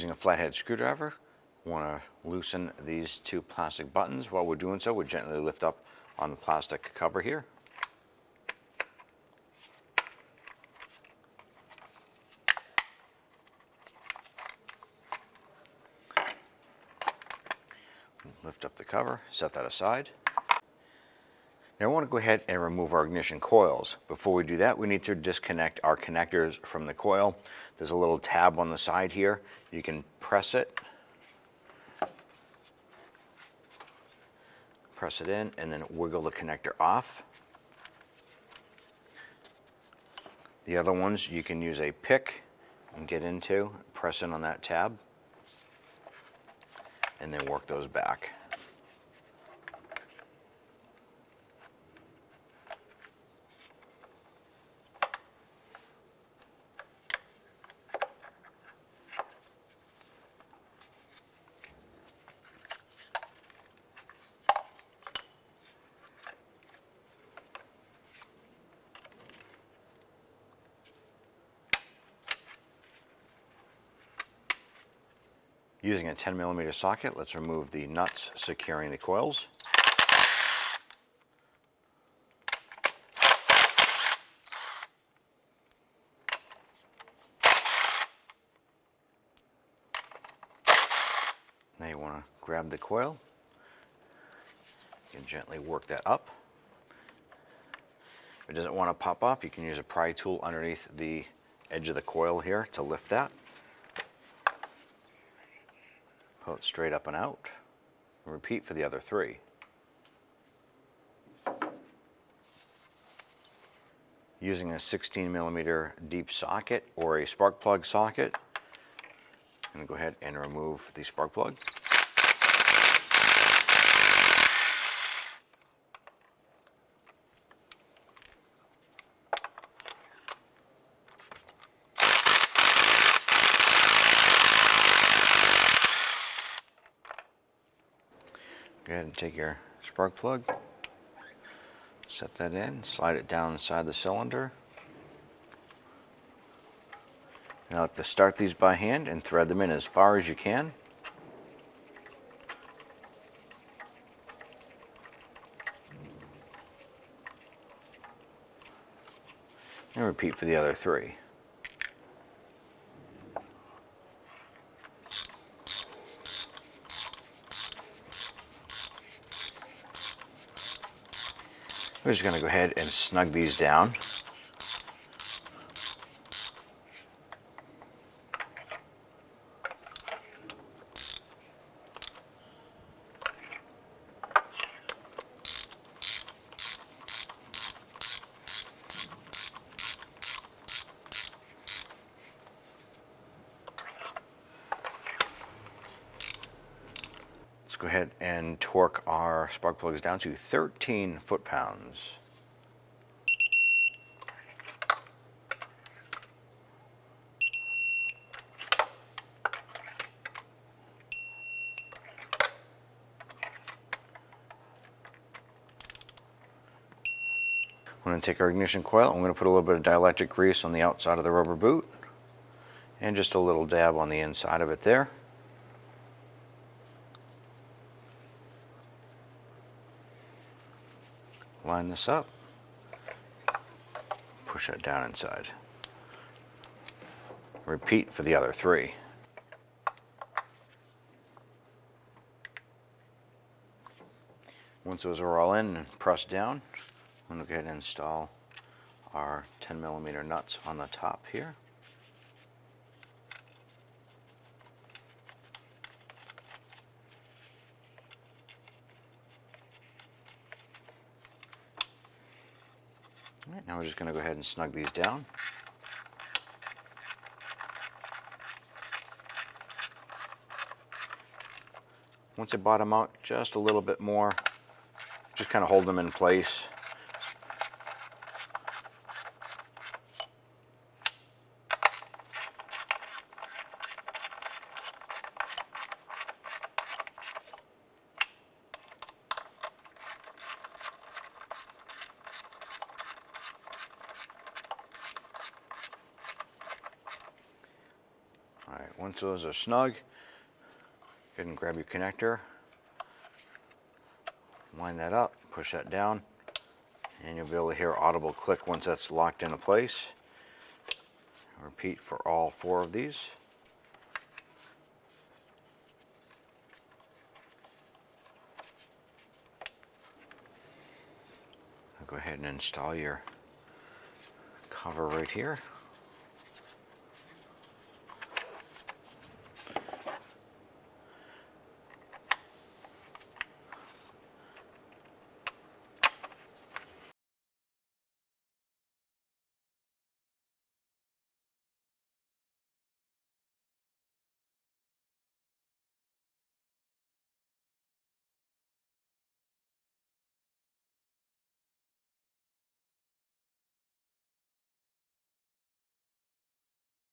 Using a flathead screwdriver, want to loosen these two plastic buttons. While we're doing so, we gently lift up on the plastic cover here. Lift up the cover, set that aside. Now I want to go ahead and remove our ignition coils. Before we do that, we need to disconnect our connectors from the coil. There's a little tab on the side here. You can press it in, and then wiggle the connector off. The other ones you can use a pick and get into, press in on that tab, and then work those back. Using a 10mm socket, let's remove the nuts securing the coils. Now you want to grab the coil. You can gently work that up. If it doesn't want to pop off, you can use a pry tool underneath the edge of the coil here to lift that. Pull it straight up and out, and repeat for the other three. Using a 16mm deep socket or a spark plug socket, I'm going to go ahead and remove the spark plug. Go ahead and take your spark plug, set that in, slide it down inside the cylinder. Now I like to start these by hand and thread them in as far as you can. And repeat for the other three. We're just going to go ahead and snug these down. Let's go ahead and torque our spark plugs down to 13 foot-pounds. I'm going to take our ignition coil. I'm going to put a little bit of dielectric grease on the outside of the rubber boot and just a little dab on the inside of it there. Line this up, push that down inside. Repeat for the other three. Once those are all in and pressed down, I'm going to go ahead and install our 10mm nuts on the top here. All right, now we're just going to go ahead and snug these down. Once they bottom out just a little bit more, just kind of hold them in place. Once those are snug, go ahead and grab your connector, line that up, push that down, and you'll be able to hear audible click once that's locked into place. Repeat for all 4 of these. I'll go ahead and install your cover right here.